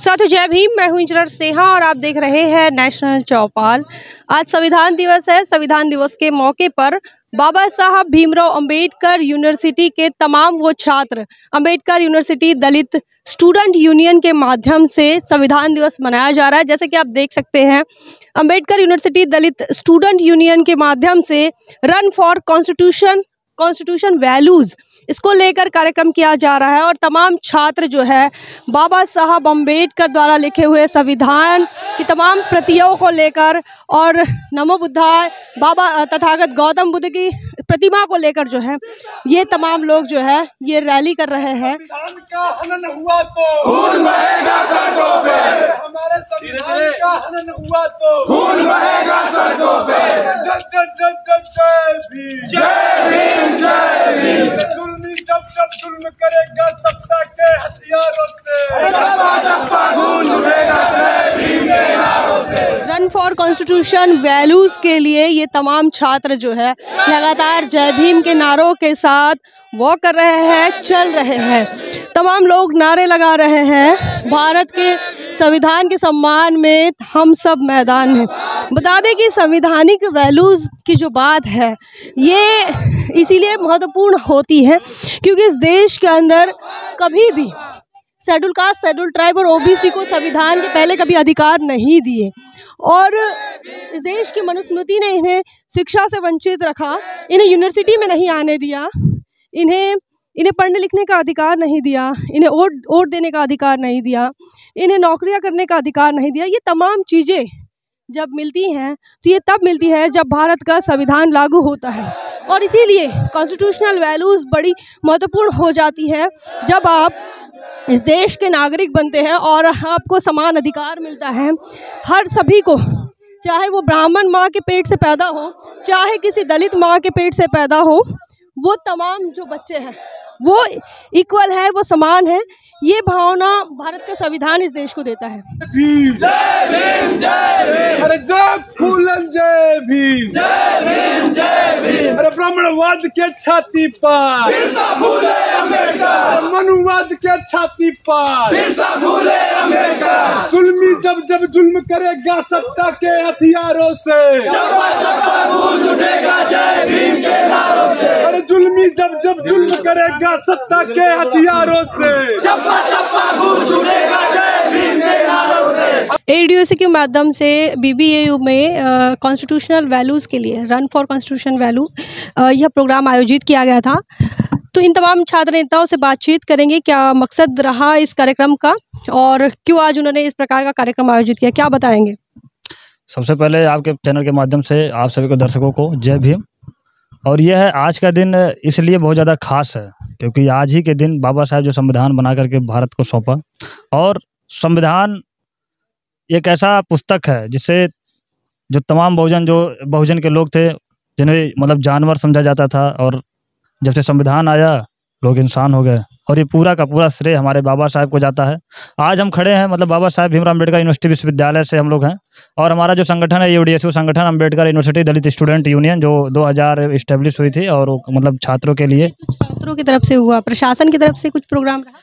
साथियों जय भीम। मैं हूं इंजीनियर स्नेहा और आप देख रहे हैं नेशनल चौपाल। आज संविधान दिवस है। संविधान दिवस के मौके पर बाबा साहब भीमराव अंबेडकर यूनिवर्सिटी के तमाम वो छात्र अंबेडकर यूनिवर्सिटी दलित स्टूडेंट यूनियन के माध्यम से संविधान दिवस मनाया जा रहा है। जैसे कि आप देख सकते हैं, अंबेडकर यूनिवर्सिटी दलित स्टूडेंट यूनियन के माध्यम से रन फॉर कॉन्स्टिट्यूशन वैल्यूज़ इसको लेकर कार्यक्रम किया जा रहा है और तमाम छात्र जो है बाबा साहब अम्बेडकर द्वारा लिखे हुए संविधान की तमाम प्रतियों को लेकर और नमो बुद्धाय बाबा तथागत गौतम बुद्ध की प्रतिमा को लेकर जो है ये तमाम लोग जो है ये रैली कर रहे हैं। संविधान का हनन हुआ तो खून बहेगा सड़कों पे, हमारे संविधान का हनन हुआ तो खून बहेगा सड़कों पे। जय जय जय जय जय भीम, जय भीम, जय भीम। जुल्मी जब जब जुल्म करेगा सत्ता के हथियारों से, चप्पा चप्पा खून उठेगा जय भीम के नारों से। रन फॉर कॉन्स्टिट्यूशन वैल्यूज़ के लिए ये तमाम छात्र जो है लगातार जय भीम के नारों के साथ वॉक कर रहे हैं, चल रहे हैं। तमाम लोग नारे लगा रहे हैं भारत के संविधान के सम्मान में हम सब मैदान में। बता दें कि संवैधानिक वैल्यूज़ की जो बात है ये इसीलिए महत्वपूर्ण होती है क्योंकि इस देश के अंदर कभी भी शेड्यूल कास्ट, शेड्यूल ट्राइब और ओबीसी को संविधान के पहले कभी अधिकार नहीं दिए और इस देश की मनुस्मृति ने इन्हें शिक्षा से वंचित रखा, इन्हें यूनिवर्सिटी में नहीं आने दिया, इन्हें पढ़ने लिखने का अधिकार नहीं दिया, इन्हें वोट देने का अधिकार नहीं दिया, इन्हें नौकरियां करने का अधिकार नहीं दिया। ये तमाम चीज़ें जब मिलती हैं तो ये तब मिलती है जब भारत का संविधान लागू होता है और इसीलिए कॉन्स्टिट्यूशनल वैल्यूज़ बड़ी महत्वपूर्ण हो जाती है जब आप इस देश के नागरिक बनते हैं और आपको समान अधिकार मिलता है। हर सभी को, चाहे वो ब्राह्मण माँ के पेट से पैदा हो, चाहे किसी दलित माँ के पेट से पैदा हो, वो तमाम जो बच्चे हैं वो इक्वल है, वो समान है। ये भावना भारत का संविधान इस देश को देता है। भीम जय भीम, जय भीम। अरे जय फूलन जय भीम, जय भीम, जय भीम। अरे ब्राह्मणवाद के छाती पर बिरसा फूले अम्बेडकर, मनुवाद के छाती पर बिरसा फूले अम्बेडकर। जुल्मी जब जब जुल्म करेगा सत्ता के हथियारों से, चप्पा चप्पा गूंज उठेगा जय भीम के नारों से। अरे जुल्मी जब जब जुल्म करेगा सत्ता के हथियारों से, चप्पा चप्पा गूंज उठेगा जय भीम के नारों से। एडीओसी के माध्यम से बीबीएयू में कॉन्स्टिट्यूशनल वैल्यूज़ के लिए रन फॉर कॉन्स्टिट्यूशन वैल्यू यह प्रोग्राम आयोजित किया गया था। तो इन तमाम छात्र नेताओं से बातचीत करेंगे, क्या मकसद रहा इस कार्यक्रम का और क्यों आज उन्होंने इस प्रकार का कार्यक्रम आयोजित किया, क्या बताएंगे। सबसे पहले आपके चैनल के माध्यम से आप सभी को दर्शकों को जय भीम। और यह है आज का दिन इसलिए बहुत ज़्यादा खास है क्योंकि आज ही के दिन बाबा साहब जो संविधान बना करके भारत को सौंपा और संविधान एक ऐसा पुस्तक है जिससे जो तमाम बहुजन के लोग थे जिन्हें मतलब जानवर समझा जाता था और जब से संविधान आया लोग इंसान हो गए और ये पूरा का पूरा श्रेय हमारे बाबा साहब को जाता है। आज हम खड़े हैं मतलब बाबा साहब भीमराव अम्बेडकर यूनिवर्सिटी विश्वविद्यालय से हम लोग हैं और हमारा जो संगठन है यूडीएसयू संगठन अम्बेडकर यूनिवर्सिटी दलित स्टूडेंट यूनियन जो 2000 इस्टेब्लिश हुई थी और मतलब छात्रों के लिए। छात्रों की तरफ से हुआ, प्रशासन की तरफ से कुछ प्रोग्राम रहा?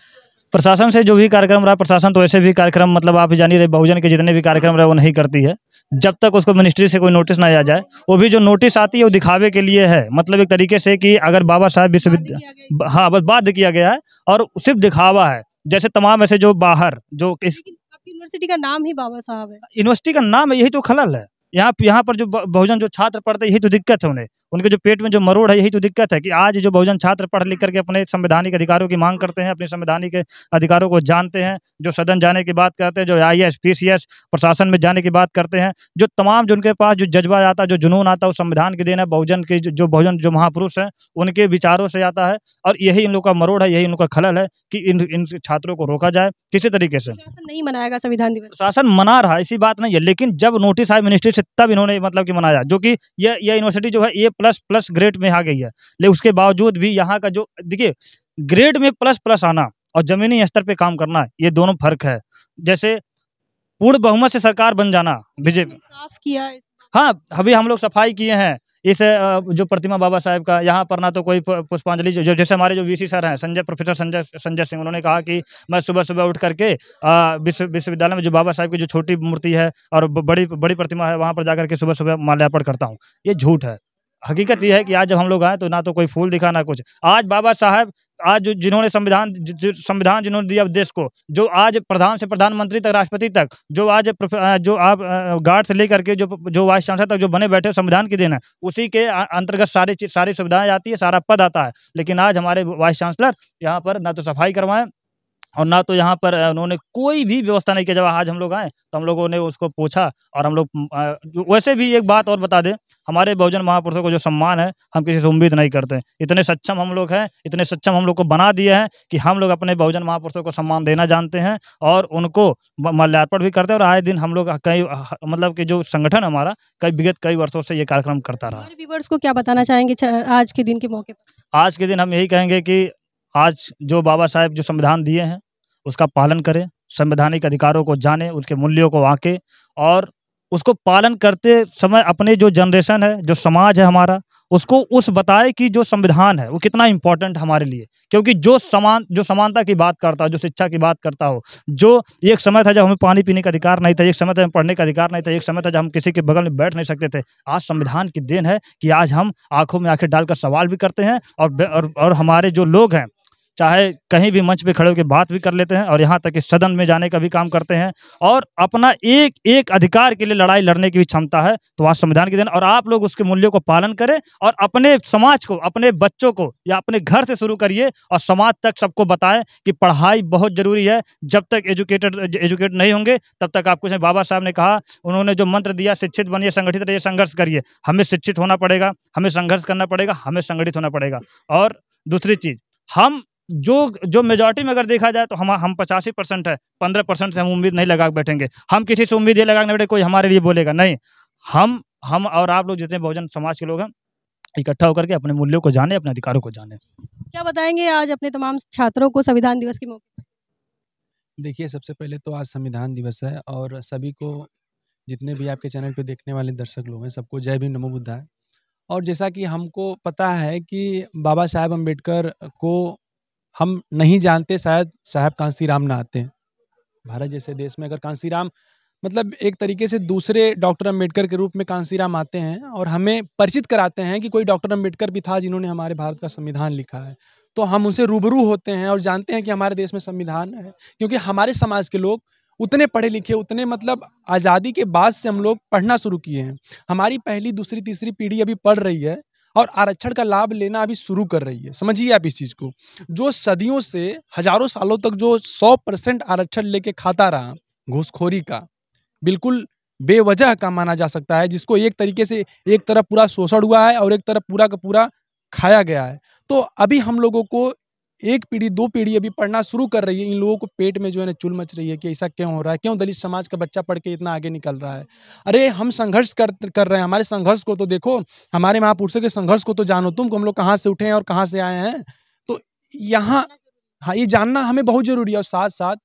प्रशासन से जो भी कार्यक्रम रहा, प्रशासन तो ऐसे भी कार्यक्रम मतलब आप ही जानिए रहे बहुजन के जितने भी कार्यक्रम रहे वो नहीं करती है जब तक उसको मिनिस्ट्री से कोई नोटिस ना आ जाए। वो भी जो नोटिस आती है वो दिखावे के लिए है, मतलब एक तरीके से कि अगर बाबा साहब विश्वविद्यालय, हाँ बस बाध्य किया गया है और सिर्फ दिखावा है। जैसे तमाम ऐसे जो बाहर जो आपकी यूनिवर्सिटी का नाम ही बाबा साहब है, यूनिवर्सिटी का नाम है, यही तो खलल है। यहाँ पर जो बहुजन जो छात्र पढ़ते हैं यही तो दिक्कत है उन्हें, उनके जो पेट में जो मरोड़ है यही तो दिक्कत है कि आज जो बहुजन छात्र पढ़ लिख करके अपने संवैधानिक अधिकारों की मांग करते हैं, अपने संवैधानिक अधिकारों को जानते हैं, जो सदन जाने की बात करते हैं, जो आईएएस पीसीएस प्रशासन में जाने की बात करते हैं, जो तमाम जो उनके पास जो जज्बा आता है, जो जुनून आता है, वो संविधान के देन है। बहुजन के जो बहुजन जो महापुरुष हैं उनके विचारों से आता है और यही इन लोग का मरोड़ है, यही इन लोग का खलल है कि इन छात्रों को रोका जाए किसी तरीके से। प्रशासन नहीं मनाएगा संविधान दिवस? प्रशासन मना रहा है, ऐसी बात नहीं है, लेकिन जब नोटिस आया मिनिस्ट्री से तब इन्होंने मतलब कि मनाया, जो कि यह यूनिवर्सिटी जो है A++ ग्रेड में आ गई है। लेकिन उसके बावजूद भी यहाँ का जो देखिए ग्रेड में प्लस आना और जमीनी स्तर पे काम करना ये दोनों फर्क है। जैसे पूर्ण बहुमत से सरकार बन जाना बीजेपी साफ किया, हाँ अभी हम लोग सफाई किए हैं इस जो प्रतिमा बाबा साहेब का, यहाँ पर ना तो कोई पुष्पांजलि, जो जैसे हमारे जो वीसी सर हैं प्रोफेसर संजय सिंह, उन्होंने कहा कि मैं सुबह सुबह उठ करके विश्वविद्यालय में जो बाबा साहेब की जो छोटी मूर्ति है और बड़ी बड़ी प्रतिमा है, वहाँ पर जाकर के सुबह सुबह माल्यार्पण करता हूँ। ये झूठ है। हकीकत ये है कि आज जब हम लोग आए तो ना तो कोई फूल दिखा ना कुछ। आज बाबा साहब, आज जिन्होंने संविधान जिन्होंने दिया देश को, जो आज प्रधान से प्रधानमंत्री तक, राष्ट्रपति तक, जो आज जो आप गार्ड से लेकर के जो वाइस चांसलर तक जो बने बैठे, संविधान की देन है। उसी के अंतर्गत सारी सुविधाएं आती है, सारा पद आता है। लेकिन आज हमारे वाइस चांसलर यहाँ पर ना तो सफाई करवाएं और ना तो यहाँ पर उन्होंने कोई भी व्यवस्था नहीं किया। जब आज हम लोग आए तो हम लोगों ने उसको पूछा और हम लोग वैसे भी एक बात और बता दें, हमारे बहुजन महापुरुषों को जो सम्मान है हम किसी से उम्मीद नहीं करते। इतने सक्षम हम लोग हैं, इतने सक्षम हम लोग को बना दिए हैं कि हम लोग अपने बहुजन महापुरुषों को सम्मान देना जानते हैं और उनको माल्यार्पण भी करते हैं। और आए दिन हम लोग कई मतलब कि जो संगठन हमारा विगत कई वर्षों से ये कार्यक्रम करता रहा। हमारे व्यूअर्स को क्या बताना चाहेंगे आज के दिन के मौके पर? आज के दिन हम यही कहेंगे कि आज जो बाबा साहेब जो संविधान दिए हैं उसका पालन करें, संवैधानिक अधिकारों को जानें, उसके मूल्यों को आंकें और उसको पालन करते समय अपने जो जनरेशन है, जो समाज है हमारा, उसको बताए कि जो संविधान है वो कितना इम्पोर्टेंट हमारे लिए। क्योंकि जो समानता की बात करता हो, जो शिक्षा की बात करता हो, जो एक समय था जब हमें पानी पीने का अधिकार नहीं था, एक समय था हमें पढ़ने का अधिकार नहीं था, एक समय था जब हम किसी के बगल में बैठ नहीं सकते थे। आज संविधान की देन है कि आज हम आंखों में आंखें डालकर सवाल भी करते हैं और हमारे जो लोग हैं चाहे कहीं भी मंच पे खड़े होकर बात भी कर लेते हैं और यहाँ तक कि सदन में जाने का भी काम करते हैं और अपना एक एक अधिकार के लिए लड़ाई लड़ने की भी क्षमता है। तो आज संविधान की देन, और आप लोग उसके मूल्यों को पालन करें और अपने समाज को, अपने बच्चों को या अपने घर से शुरू करिए और समाज तक सबको बताएं कि पढ़ाई बहुत जरूरी है। जब तक एजुकेट नहीं होंगे तब तक आप कुछ नहीं। बाबा साहब ने कहा, उन्होंने जो मंत्र दिया, शिक्षित बनिए, संगठित रहिए, संघर्ष करिए। हमें शिक्षित होना पड़ेगा, हमें संघर्ष करना पड़ेगा, हमें संगठित होना पड़ेगा। और दूसरी चीज, हम जो मेजॉरिटी में अगर देखा जाए तो हम 85% है, 15% से हम उम्मीद नहीं लगा बैठेंगे। हम किसी से उम्मीद ये लगा नहीं बैठे कोई हमारे लिए बोलेगा, नहीं। हम और आप लोग जितने बहुजन समाज के लोग हैं इकट्ठा होकर के अपने मूल्यों को जाने, अपने अधिकारों को जाने। क्या बताएंगे आज अपने तमाम छात्रों को संविधान दिवस के मौके पर? देखिए, सबसे पहले तो आज संविधान दिवस है और सभी को, जितने भी आपके चैनल पे देखने वाले दर्शक लोग हैं, सबको जय भीम, नमो बुद्धाय। और जैसा कि हमको पता है कि बाबा साहेब अम्बेडकर को हम नहीं जानते, शायद साहब कांसीराम ना आते हैं। भारत जैसे देश में अगर कांसीराम, मतलब एक तरीके से दूसरे डॉक्टर अम्बेडकर के रूप में कांसीराम आते हैं और हमें परिचित कराते हैं कि कोई डॉक्टर अम्बेडकर भी था जिन्होंने हमारे भारत का संविधान लिखा है। तो हम उनसे रूबरू होते हैं और जानते हैं कि हमारे देश में संविधान है, क्योंकि हमारे समाज के लोग उतने पढ़े लिखे, उतने मतलब आज़ादी के बाद से हम लोग पढ़ना शुरू किए हैं। हमारी पहली, दूसरी, तीसरी पीढ़ी अभी पढ़ रही है और आरक्षण का लाभ लेना अभी शुरू कर रही है। समझिए आप इस चीज़ को, जो सदियों से, हजारों सालों तक जो 100% आरक्षण लेके खाता रहा, घूसखोरी का, बिल्कुल बेवजह का माना जा सकता है, जिसको एक तरीके से एक तरफ पूरा शोषण हुआ है और एक तरफ पूरा का पूरा खाया गया है। तो अभी हम लोगों को एक पीढ़ी, दो पीढ़ी अभी पढ़ना शुरू कर रही है। इन लोगों को पेट में जो है ना चुल मच रही है कि ऐसा क्यों हो रहा है, क्यों दलित समाज का बच्चा पढ़ के इतना आगे निकल रहा है। अरे हम संघर्ष कर रहे हैं, हमारे संघर्ष को तो देखो, हमारे महापुरुषों के संघर्ष को तो जानो तुम, हम लोग कहाँ से उठे हैं और कहाँ से आए हैं। तो यहाँ हाँ, ये जानना हमें बहुत जरूरी है। और साथ साथ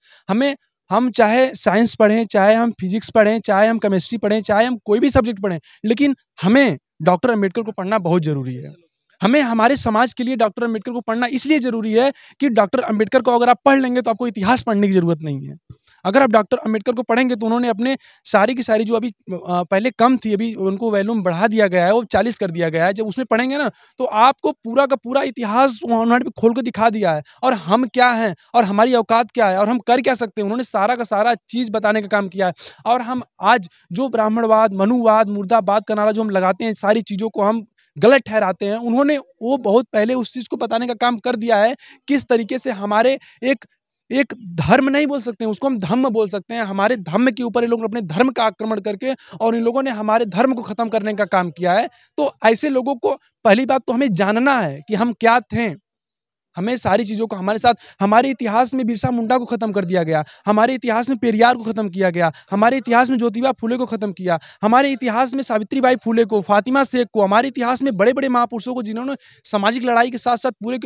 हम चाहे साइंस पढ़ें, चाहे हम फिजिक्स पढ़ें, चाहे हम केमिस्ट्री पढ़ें, चाहे हम कोई भी सब्जेक्ट पढ़ें, लेकिन हमें डॉक्टर अम्बेडकर को पढ़ना बहुत जरूरी है। हमें हमारे समाज के लिए डॉक्टर अम्बेडकर को पढ़ना इसलिए जरूरी है कि डॉक्टर अम्बेडकर को अगर आप पढ़ लेंगे तो आपको इतिहास पढ़ने की जरूरत नहीं है। अगर आप डॉक्टर अम्बेडकर को पढ़ेंगे तो उन्होंने अपने सारी की सारी, जो अभी पहले कम थी, अभी उनको वैल्यूम बढ़ा दिया गया है, वो 40 कर दिया गया है। जब उसमें पढ़ेंगे ना तो आपको पूरा का पूरा इतिहास उन्होंने खोल कर दिखा दिया है, और हम क्या हैं और हमारी औकात क्या है और हम कर क्या सकते हैं, उन्होंने सारा का सारा चीज़ बताने का काम किया है। और हम आज जो ब्राह्मणवाद, मनुवाद, मुर्दाबाद का नारा जो हम लगाते हैं, सारी चीज़ों को हम गलत ठहराते हैं, उन्होंने वो बहुत पहले उस चीज़ को बताने का काम कर दिया है, किस तरीके से हमारे एक धर्म नहीं बोल सकते हैं, उसको हम धम्म बोल सकते हैं। हमारे धर्म के ऊपर इन लोगों ने अपने धर्म का आक्रमण करके और इन लोगों ने हमारे धर्म को खत्म करने का काम किया है। तो ऐसे लोगों को पहली बात तो हमें जानना है कि हम क्या थे, हमें सारी चीज़ों को हमारे साथ, हमारे इतिहास में बिरसा मुंडा को ख़त्म कर दिया गया, हमारे इतिहास में पेरियार को ख़त्म किया गया, हमारे इतिहास में ज्योतिबा फुले को ख़त्म किया, हमारे इतिहास में सावित्रीबाई फुले को, फातिमा शेख को, हमारे इतिहास में बड़े बड़े महापुरुषों को जिन्होंने सामाजिक लड़ाई के साथ साथ पूरे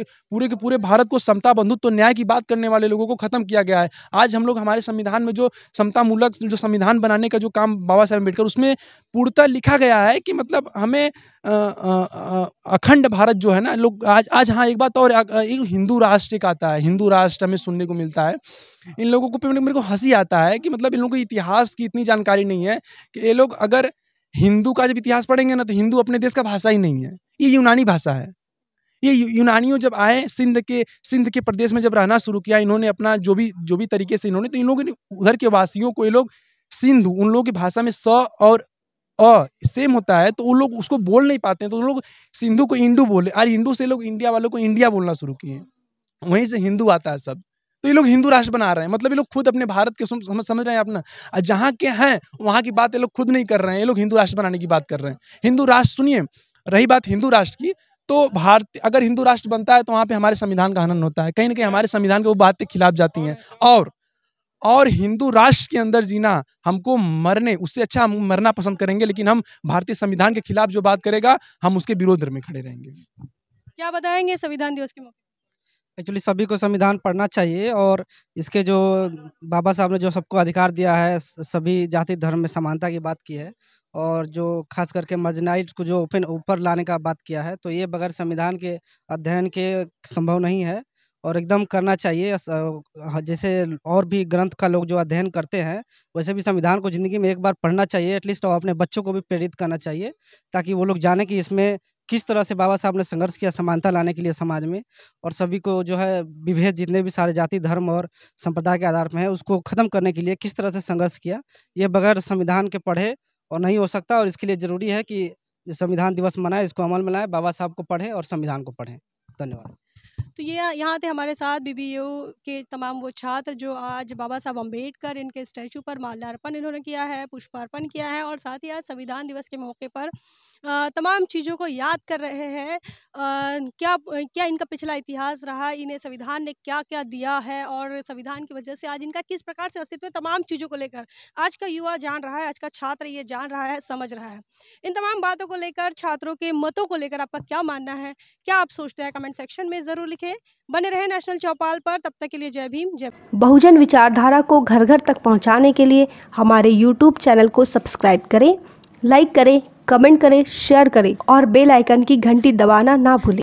के पूरे भारत को समता, बंधुत्व, न्याय की बात करने वाले लोगों को ख़त्म किया गया है। आज हम लोग हमारे संविधान में जो समतामूलक जो संविधान बनाने का जो काम बाबा साहेब अम्बेडकर, उसमें पूर्णतः लिखा गया है कि मतलब हमें अखंड भारत जो है ना, लोग आज हाँ एक बात और, एक हिंदू राष्ट्र एक आता है, हिंदू राष्ट्र हमें सुनने को मिलता है। इन लोगों को मेरे को हंसी आता है कि मतलब इन लोगों को इतिहास की इतनी जानकारी नहीं है कि ये लोग अगर हिंदू का जब इतिहास पढ़ेंगे ना, तो हिंदू अपने देश का भाषा ही नहीं है, ये यूनानी भाषा है। ये यूनानियों जब आए सिंध के प्रदेश में जब रहना शुरू किया, इन्होंने अपना जो भी तरीके से इन्होंने, तो इन लोगों ने उधर के वासियों को, ये लोग सिंधु, उन लोगों की भाषा में स और अ सेम होता है, तो उन लोग उसको बोल नहीं पाते हैं, तो उन लोग सिंधु को इंडू बोले, और इंडू से लोग इंडिया वालों को इंडिया बोलना शुरू किए, वहीं से हिंदू आता है सब। तो ये लोग हिंदू राष्ट्र बना रहे हैं, मतलब ये लोग खुद अपने भारत के समझ रहे हैं अपना, जहाँ के हैं वहाँ की बात ये लोग खुद नहीं कर रहे हैं, ये लोग हिंदू राष्ट्र बनाने की बात कर रहे हैं। हिंदू राष्ट्र, सुनिए, रही बात हिंदू राष्ट्र की, तो भारत अगर हिंदू राष्ट्र बनता है तो वहाँ पे हमारे संविधान का हनन होता है, कहीं ना कहीं हमारे संविधान के वो बातें खिलाफ जाती हैं, और हिंदू राष्ट्र के अंदर जीना हमको मरने, उससे अच्छा हम मरना पसंद करेंगे, लेकिन हम भारतीय संविधान के खिलाफ जो बात करेगा हम उसके विरोध में खड़े रहेंगे। क्या बताएंगे संविधान दिवस के मौके? एक्चुअली सभी को संविधान पढ़ना चाहिए, और इसके जो बाबा साहब ने जो सबको अधिकार दिया है, सभी जाति धर्म में समानता की बात की है, और जो खास करके मार्जिनाइज्ड को जो ऊपर लाने का बात किया है, तो ये बगैर संविधान के अध्ययन के संभव नहीं है, और एकदम करना चाहिए। जैसे और भी ग्रंथ का लोग जो अध्ययन करते हैं, वैसे भी संविधान को ज़िंदगी में एक बार पढ़ना चाहिए एटलीस्ट, और अपने बच्चों को भी प्रेरित करना चाहिए, ताकि वो लोग जाने कि इसमें किस तरह से बाबा साहब ने संघर्ष किया समानता लाने के लिए समाज में, और सभी को जो है विभेद, जितने भी सारे जाति धर्म और संप्रदाय के आधार पर है, उसको ख़त्म करने के लिए किस तरह से संघर्ष किया, ये बगैर संविधान के पढ़े और नहीं हो सकता। और इसके लिए ज़रूरी है कि संविधान दिवस मनाएं, इसको अमल में लाएं, बाबा साहब को पढ़ें और संविधान को पढ़ें। धन्यवाद। तो ये यहाँ थे हमारे साथ बीबीयू के तमाम वो छात्र जो आज बाबा साहब अम्बेडकर इनके स्टैचू पर माल्यार्पण इन्होंने किया है, पुष्पार्पण किया है, और साथ ही आज संविधान दिवस के मौके पर तमाम चीज़ों को याद कर रहे हैं। क्या इनका पिछला इतिहास रहा, इन्हें संविधान ने क्या क्या दिया है, और संविधान की वजह से आज इनका किस प्रकार से अस्तित्व है, तमाम चीज़ों को लेकर आज का युवा जान रहा है, आज का छात्र ये जान रहा है, समझ रहा है। इन तमाम बातों को लेकर, छात्रों के मतों को लेकर आपका क्या मानना है, क्या आप सोचते हैं, कमेंट सेक्शन में ज़रूर लिखें। बने रहे नेशनल चौपाल पर, तब तक के लिए जय भीम, जय। बहुजन विचारधारा को घर घर तक पहुंचाने के लिए हमारे YouTube चैनल को सब्सक्राइब करें, लाइक करें, कमेंट करें, शेयर करें और बेल आइकन की घंटी दबाना ना भूलें।